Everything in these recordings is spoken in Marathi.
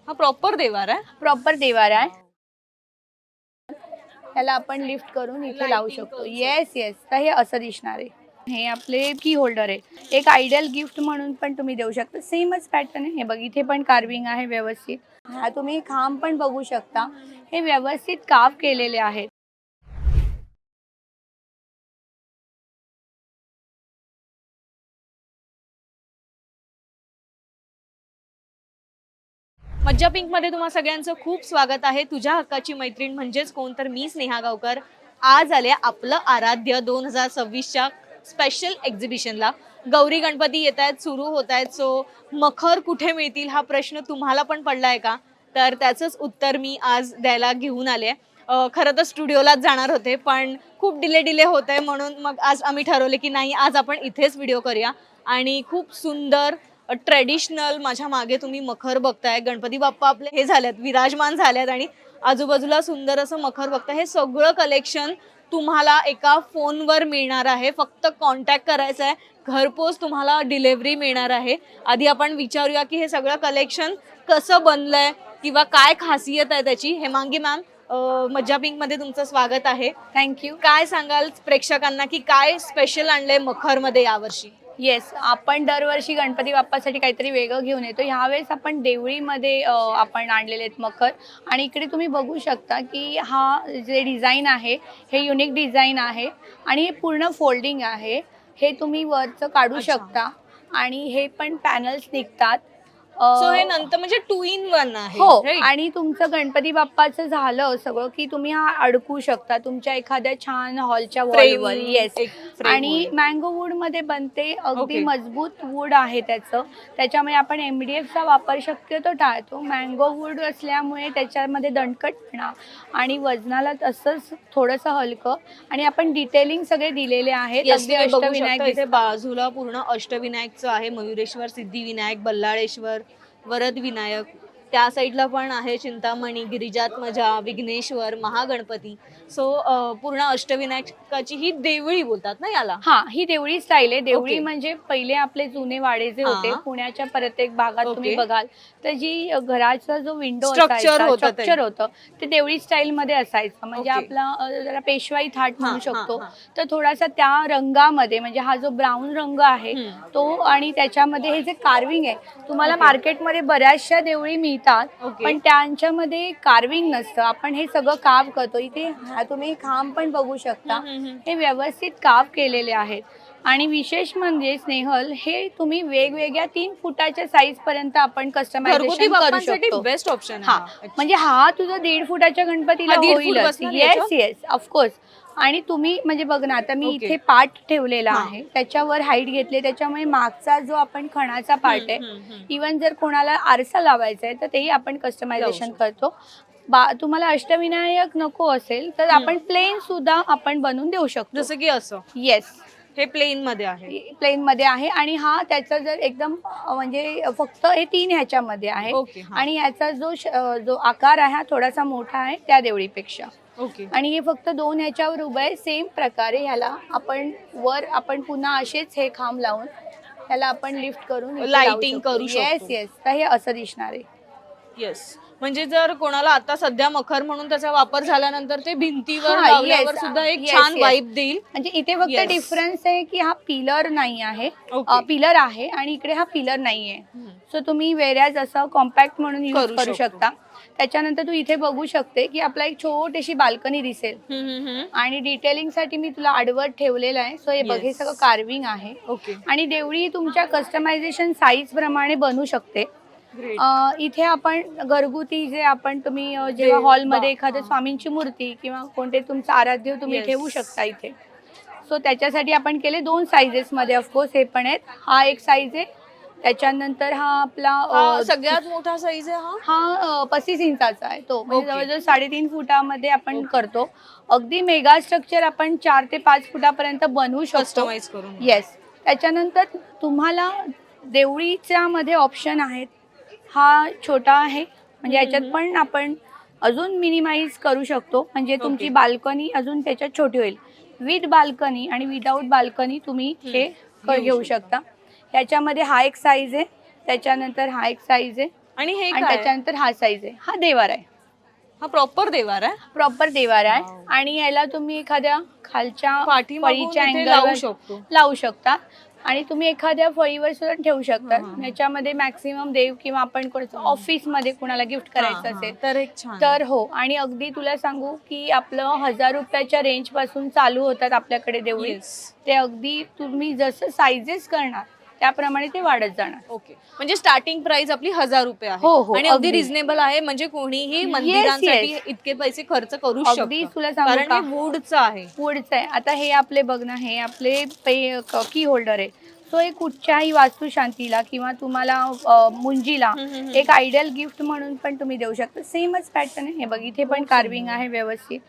हा प्रॉपर देवार आहे. प्रॉपर देवार आहे. ह्याला आपण लिफ्ट करून इथे लावू शकतो. येस येस, तर हे असं दिसणार आहे. हे आपले की होल्डर आहे. एक आयडियल गिफ्ट म्हणून पण तुम्ही देऊ शकता. सेमच पॅटर्न आहे. हे बघ, इथे पण कार्विंग आहे व्यवस्थित. हा तुम्ही खांब पण बघू शकता, हे व्यवस्थित कार्व केलेले आहेत. मज्जा पिंक मध्ये तुम्हा सगळ्यांचं खूप स्वागत आहे. तुझ्या हक्काची मैत्रीण म्हणजेच कोण तर मी स्नेहा गावकर आज आले आपलं आराध्य 2026च्या स्पेशल एक्झिबिशनला. गौरी गणपती येत आहेत, सुरू होत आहेत. सो मखर कुठे मिळतील हा प्रश्न तुम्हाला पण पडलाय का? तर त्याचंच उत्तर मी आज द्यायला घेऊन आले. खरं तर स्टुडिओलाच जाणार होते, पण खूप डिले होत आहे, म्हणून मग आज आम्ही ठरवले की नाही, आज आपण इथेच व्हिडिओ करूया. आणि खूप सुंदर ट्रेडिशनल माझ्या मागे तुम्ही मखर बघताय. गणपती बाप्पा आपले हे झालेत, विराजमान झालेत आणि आजूबाजूला सुंदर असं मखर बघताय. हे सगळं कलेक्शन तुम्हाला एका फोनवर मिळणार आहे. फक्त कॉन्टॅक्ट करायचा आहे, घरपोच तुम्हाला डिलेव्हरी मिळणार आहे. आधी आपण विचारूया की हे सगळं कलेक्शन कसं बनलंय किंवा काय खासियत आहे त्याची. हेमांगी मॅम, मज्जा पिंक मध्ये तुमचं स्वागत आहे. थँक्यू. काय सांगाल प्रेक्षकांना की काय स्पेशल आणलंय मखर मध्ये यावर्षी? येस, आपण दरवर्षी गणपती बाप्पासाठी काहीतरी वेगळं घेऊन येतो. ह्यावेळेस आपण देवळीमध्ये आपण आणलेले आहेत मखर. आणि इकडे तुम्ही बघू शकता की हा जे डिझाईन आहे हे युनिक डिझाईन आहे आणि हे पूर्ण फोल्डिंग आहे. हे तुम्ही वरचं काढू शकता आणि हे पण पॅनल्स निघतात. सो हे नंतर म्हणजे 2 in 1 आहे. हो, right? आणि तुमचं गणपती बाप्पाचं झालं सगळं की तुम्ही हा अडकू शकता तुमच्या एखाद्या छान हॉलच्या वॉलवर. येस, आणि मँगो वूड मध्ये बनते. अगदी मजबूत वूड आहे त्याचं. त्याच्यामुळे आपण MDF चा वापर शक्यतो टाळतो. मँगो वूड असल्यामुळे त्याच्यामध्ये दणकटपणा आणि वजनाला तसंच थोडंसं हलकं. आणि आपण डिटेलिंग सगळे दिलेले आहेत. अगदी अष्टविनायक इथे बाजूला पूर्ण अष्टविनायकचं आहे. मयुरेश्वर, सिद्धिविनायक, बल्लाळेश्वर, वरद विनायक. त्या साईडला पण आहे चिंतामणी, गिरिजात्मजा, विघ्नेश्वर, महागणपती. सो पूर्ण अष्टविनायकाची ही देवळी बोलतात ना याला? हा, ही देवळी स्टाईल आहे. देवळी म्हणजे पहिले आपले जुने वाडे जे होते पुण्याच्या प्रत्येक भागात तुम्ही बघाल तर जी घराचा जो विंडो स्ट्रक्चर होतं ते देवळी स्टाईल मध्ये असायचं. म्हणजे आपला जरा पेशवाई थाट म्हणू शकतो. तर थोडासा त्या रंगामध्ये, म्हणजे हा जो ब्राऊन रंग आहे तो, आणि त्याच्यामध्ये हे जे कार्विंग आहे, तुम्हाला मार्केटमध्ये बऱ्याचशा देवळी मिळतात पण त्यांच्यामध्ये कार्विंग नसतं. आपण हे सगळं कार्व करतो. इथे तुम्ही खांब पण बघू शकता, हे व्यवस्थित कार्व केलेले आहेत. आणि विशेष म्हणजे स्नेहल, हे तुम्ही वेगवेगळ्या 3 फुटाच्या साईज पर्यंत आपण कस्टमायझेशन करू शकतो. Best option. हा, म्हणजे हा तुझा 1.5 फुटाच्या गणपतीला होईलच. Yes yes, of course. आणि तुम्ही म्हणजे बघ ना, आता मी इथे पार्ट ठेवलेला आहे, त्याच्यावर हाईट घेतले, त्याच्यामुळे मागचा जो आपण खणाचा पार्ट आहे, इवन जर कोणाला आरसा लावायचा आहे तर तेही आपण कस्टमायझेशन करतो. तुम्हाला अष्टविनायक नको असेल तर आपण प्लेन सुद्धा आपण बनवून देऊ शकतो, जसं की असं. येस, हे प्लेन मध्ये आहे. प्लेन मध्ये आहे. आणि हा त्याचा जर एकदम म्हणजे फक्त हे 3 ह्याच्यामध्ये आहे. आणि याचा जो आकार आहे हा थोडासा मोठा आहे त्या देवळीपेक्षा. आणि हे फक्त 2 ह्याच्यावर उभं आहे. सेम प्रकारे ह्याला आपण पुन्हा असेच हे खांब लावून ह्याला आपण लिफ्ट करून लाइटिंग करू शकतो. येस येस, तर हे असं दिसणार आहे. येस, म्हणजे जर कोणाला आता सध्या मखर म्हणून त्याचा वापर झाल्यानंतर ते भिंतीवर लावल्यावर सुद्धा एक छान वाइब देईल. म्हणजे इथे फक्त डिफरन्स आहे की हा पिलर नाही आहे, पिलर आहे आणि इकडे हा पिलर नाहीये. सो तुम्ही वेऱ्याज असं कॉम्पॅक्ट म्हणून यूज करू शकता. त्याच्यानंतर तू इथे बघू शकते की आपला एक छोटीशी बाल्कनी दिसेल. आणि डिटेलिंग साठी मी तुला आडवट ठेवलेलं आहे. सो हे बघ, हे सगळं कार्विंग आहे. आणि देवळी तुमच्या कस्टमायझेशन साईज प्रमाणे बनू शकते. इथे आपण घरगुती जे तुम्ही जेव्हा हॉलमध्ये एखाद्या स्वामींची मूर्ती किंवा कोणते तुमचं आराध्य तुम्ही ठेवू शकता इथे. सो त्याच्यासाठी आपण केले 2 साईजेस मध्ये. ऑफकोर्स हे पण आहेत. हा एक साईज आहे. त्याच्यानंतर हा आपला सगळ्यात मोठा साईज आहे. हा 35 इंचाचा आहे तो. म्हणजे जवळजवळ 3.5 फुटामध्ये आपण करतो. अगदी मेगा स्ट्रक्चर आपण 4 ते 5 फुटापर्यंत बनवू शकतो. येस. त्याच्यानंतर तुम्हाला देवळीच्या मध्ये ऑप्शन आहेत. हा छोटा आहे, म्हणजे याच्यात पण आपण अजून मिनिमाइज करू शकतो. म्हणजे तुमची बाल्कनी अजून त्याच्यात छोटी होईल. विथ बाल्कनी आणि विदाउट बाल्कनी तुम्ही हे घेऊ शकता. याच्यामध्ये हा एक साईज आहे, त्याच्यानंतर हा एक साईज आहे आणि हे आणि काय? त्याच्यानंतर हा साईज आहे, हा देवार आहे, हा प्रॉपर देवार आहे. प्रॉपर देवार आहे. Wow. आणि याला तुम्ही एखाद्या खालच्या पाठीमागून फळीच्या इथे अँगलवर लावू शकतो. लावू शकता आणि तुम्ही एखाद्या फळीवर सुद्धा ठेवू शकता. हा, हा. याच्यामध्ये मॅक्सिमम देव किंवा आपण कोणाचं ऑफिस मध्ये कुणाला गिफ्ट करायचं असेल तर एक छान तर हो. आणि अगदी तुला सांगू की आपलं 1000 रुपयाच्या रेंज पासून चालू होतात आपल्याकडे देवळी. Yes. ते अगदी तुम्ही जसं साईजेस करणार त्याप्रमाणे ते वाढत जाणार. ओके, म्हणजे स्टार्टिंग प्राइस आपली 1000 रुपये आहे. हो, हो, आणि अगदी अगदी. रिझनेबल आहे, म्हणजे कोणीही मंदिरांसाठी इतके पैसे खर्च करू अगदी शकतो. तुला सांगू कारण का? हे वूडचं आहे. पुढचं आहे आता हे आपले बघ ना, हे आपले की होल्डर आहे. सो हे कुठच्याही वास्तुशांतीला किंवा तुम्हाला मुंजीला एक आयडियल गिफ्ट म्हणून पण तुम्ही देऊ शकता. सेमच पॅटर्न आहे. हे बघ इथे पण कार्विंग आहे व्यवस्थित.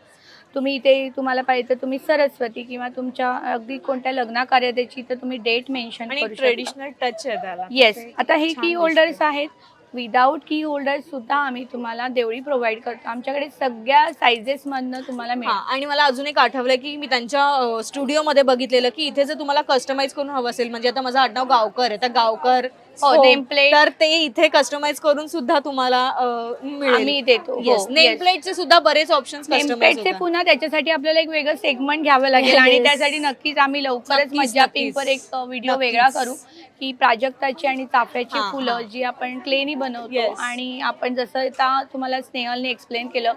तुम्ही इथे तुम्हाला पाहिजे तर तुम्ही सरस्वती किंवा तुमच्या अगदी कोणत्या लग्न कार्याची तर तुम्ही डेट मेन्शन आणि करू शकता. ट्रेडिशनल टच आहे त्याला. येस. आता हे छान की होल्डर्स आहेत. विदाउट की होल्डर सुद्धा आम्ही तुम्हाला देवळी प्रोव्हाइड करतो. आमच्याकडे सगळ्या सायझेस मधनं तुम्हाला मिळेल. आणि मला अजून एक आठवलंय की मी त्यांच्या स्टुडिओमध्ये बघितलेलं की इथे जर तुम्हाला कस्टमाइज करून हवं असेल, म्हणजे आता माझं आडनाव गावकर आहे तर गावकर नेम प्लेट तर ते इथे कस्टमाइज करून सुद्धा तुम्हाला मिळेल. आम्ही देतो. नेम प्लेटचे सुद्धा बरेच ऑप्शन्स नेम प्लेटचे पुन्हा त्याच्यासाठी आपल्याला एक वेगळं सेगमेंट घ्यावं लागेल आणि त्यासाठी नक्कीच आम्ही लवकरच नक्कीच, मज्जा नक्कीच. पिंकवर एक व्हिडिओ नक्कीच. वेगळा करू की प्राजक्ताची आणि चाफ्याची हा, फुलं हा. जी आपण क्लेनी बनवतो. Yes. आणि आपण जसं आता तुम्हाला स्नेहलने एक्सप्लेन केलं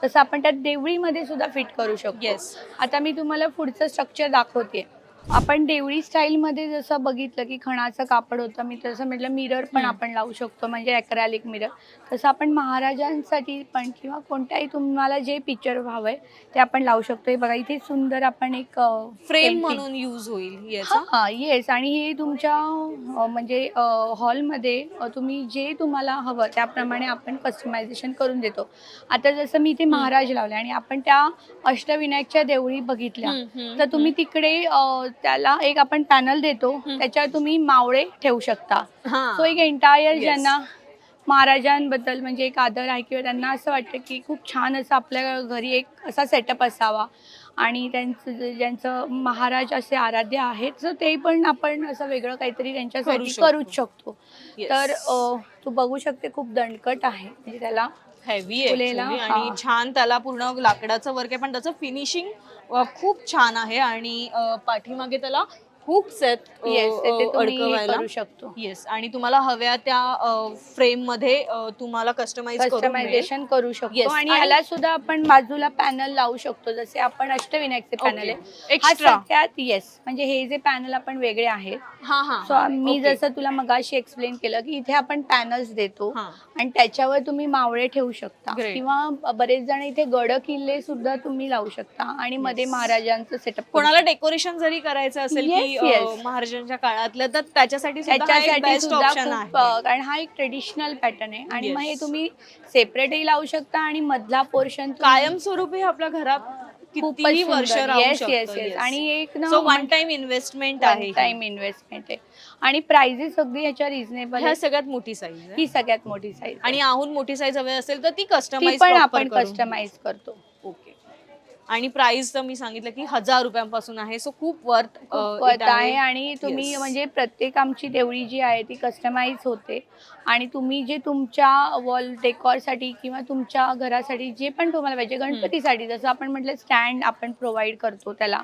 तसं आपण त्या देवळीमध्ये सुद्धा फिट करू शकतो. येस. आता मी तुम्हाला पुढचं स्ट्रक्चर दाखवते. आपण देवळी स्टाईलमध्ये जसं बघितलं की खणाचं कापड होतं, मी तसं म्हटलं मिरर पण आपण लावू शकतो, म्हणजे ॲक्रेलिक मिरर. तसं आपण महाराजांसाठी पण किंवा कोणत्याही तुम्हाला जे पिक्चर हवंय ते आपण लावू शकतो. हे बघा इथे सुंदर आपण एक फ्रेम म्हणून यूज होईल. येस. येस. आणि हे तुमच्या म्हणजे हॉलमध्ये तुम्ही जे तुम्हाला हवं त्याप्रमाणे आपण कस्टमायझेशन करून देतो. आता जसं मी इथे महाराज लावले आणि आपण त्या अष्टविनायकच्या देवळी बघितल्या तर तुम्ही तिकडे त्याला एक आपण पॅनल देतो, त्याच्यावर तुम्ही मावळे ठेवू शकता. सो एक एंटायर ज्यांना महाराजांबद्दल म्हणजे एक आदर आहे किंवा त्यांना असं वाटतं की खूप छान असं आपल्या घरी एक असा सेटअप असावा आणि त्यांचं ज्यांचं महाराज असे आराध्य आहेत तर ते पण आपण असं वेगळं काहीतरी त्यांच्यासाठी करूच शकतो. तर तू बघू शकते खूप दणकट आहे, म्हणजे त्याला हेवी आहे आणि छान त्याला पूर्ण लाकडाचं वर्क आहे, पण त्याचं फिनिशिंग खूप छान आहे आणि पाठीमागे त्याला खूप सेट अडकवायला करू शकतो. येस. आणि तुम्हाला हव्या त्या फ्रेम मध्ये तुम्हाला कस्टमायझेशन करू शकतो. आणि याला सुद्धा आपण बाजूला पॅनल लावू शकतो, जसे आपण अष्टविनायकचे पॅनल आहे एक्स्ट्रा. येस. म्हणजे हे जे पॅनल आपण वेगळे आहेत. हा. मी जसं तुला मगाशी एक्सप्लेन केलं की इथे आपण पॅनल्स देतो आणि त्याच्यावर तुम्ही मावळे ठेवू शकता किंवा बरेच जण इथे गड किल्ले सुद्धा तुम्ही लावू शकता आणि मध्ये महाराजांचं सेटअप. कोणाला डेकोरेशन जरी करायचं असेल की महाराजांच्या काळातलं तर त्याच्यासाठी सुद्धा कारण हा एक ट्रेडिशनल पॅटर्न आहे आणि मग हे तुम्ही सेपरेटही लावू शकता आणि मधला पोर्शन कायमस्वरूपी आपल्या घरात कितीही वर्ष राहू शकतं. आणि एक वन टाइम इन्व्हेस्टमेंट आहे. आणि प्राइजेस अगदी याच्या रिझनेबल. ह्या सगळ्यात मोठी साईज आहे. ही सगळ्यात मोठी साईज आणि आहून मोठी साईज हवी असेल तर ती कस्टमाइज पण आपण कस्टमाइज करतो. ओके. आणि प्राइस तर मी सांगितलं की 1000 रुपयांपासून आहे. सो खूप वर्थ आहे. आणि तुम्ही म्हणजे प्रत्येक आमची देवळी जी आहे ती कस्टमाइज होते आणि तुम्ही जे तुमच्या वॉल डेकॉरसाठी किंवा तुमच्या घरासाठी जे पण तुम्हाला पाहिजे, गणपतीसाठी जसं आपण म्हटलं स्टँड आपण प्रोव्हाइड करतो, त्याला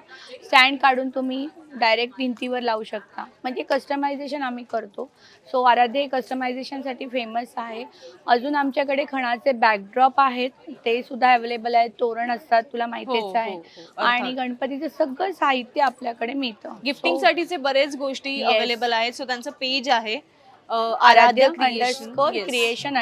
स्टँड काढून तुम्ही डायरेक्ट भिंतीवर लावू शकता, म्हणजे कस्टमायझेशन आम्ही करतो. सो आराध्य कस्टमायझेशनसाठी फेमस आहे. अजून आमच्याकडे खणाचे बॅकड्रॉप आहेत, ते सुद्धा अवेलेबल आहेत. तोरण असतात, तुला माहितीच आहे. आणि गणपतीचं सगळं साहित्य आपल्याकडे मिळतं. गिफ्टिंग साठीचे बरेच गोष्टी अवेलेबल आहेत. सो त्यांचं पेज आहे आराध्य _क्रिएशन_.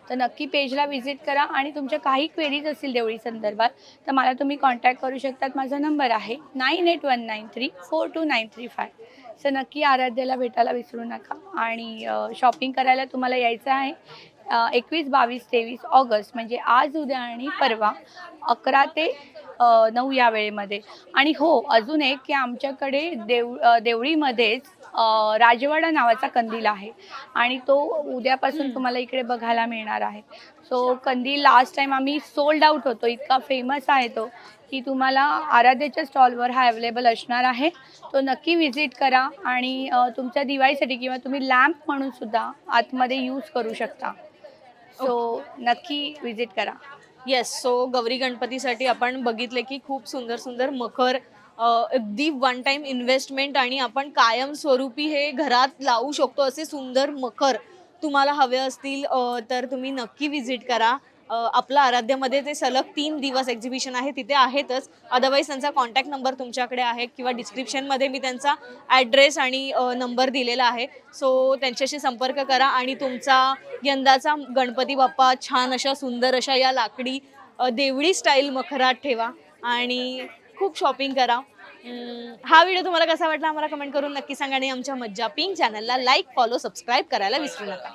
तर नक्की पेजला व्हिजिट करा आणि तुमच्या काही क्वेरीज असतील देवळी संदर्भात तर मला तुम्ही कॉन्टॅक्ट करू शकतात. माझा नंबर आहे 9819342935. सो नक्की आराध्याला भेटायला विसरू नका. आणि शॉपिंग करायला तुम्हाला यायचं आहे 21, 22, 23 ऑगस्ट, म्हणजे आज, उद्या आणि परवा 11 ते 9 या वेळेमध्ये. आणि हो, अजून एक की आमच्याकडे देवळीमध्येच राजवाडा नावाचा कंदील आहे आणि तो उद्यापासून तुम्हाला इकडे बघायला मिळणार आहे. सो कंदील लास्ट टाइम आम्ही सोल्ड आउट होतो, इतका फेमस आहे तो की तुम्हाला आराध्याच्या स्टॉलवर हा अवेलेबल असणार आहे. तो नक्की व्हिजिट करा आणि तुमच्या दिवाळीसाठी किंवा तुम्ही लॅम्प म्हणून सुद्धा आतमध्ये यूज करू शकता. सो नक्की विजिट करा. येस, सो गौरी गणपतीसाठी आपण बघितले की खूप सुंदर सुंदर मखर, अगदी वन टाइम इन्व्हेस्टमेंट आणि आपण कायमस्वरूपी हे घरात लावू शकतो असे सुंदर मखर तुम्हाला हवे असतील तर तुम्ही नक्की विजिट करा. आपलं आराध्यामध्ये ते सलग 3 दिवस एक्झिबिशन आहे, तिथे आहेतच. अदरवाईज त्यांचा कॉन्टॅक्ट नंबर तुमच्याकडे आहे किंवा डिस्क्रिप्शनमध्ये मी त्यांचा ॲड्रेस आणि नंबर दिलेला आहे. सो त्यांच्याशी संपर्क करा आणि तुमचा यंदाचा गणपती बाप्पा छान अशा सुंदर अशा या लाकडी देवळी स्टाईल मखरात ठेवा आणि खूप शॉपिंग करा. हा व्हिडिओ तुम्हाला कसा वाटला आम्हाला कमेंट करून नक्की सांगा आणि आमच्या मज्जा पिंक चॅनलला लाईक, फॉलो, सबस्क्राईब करायला विसरू नका.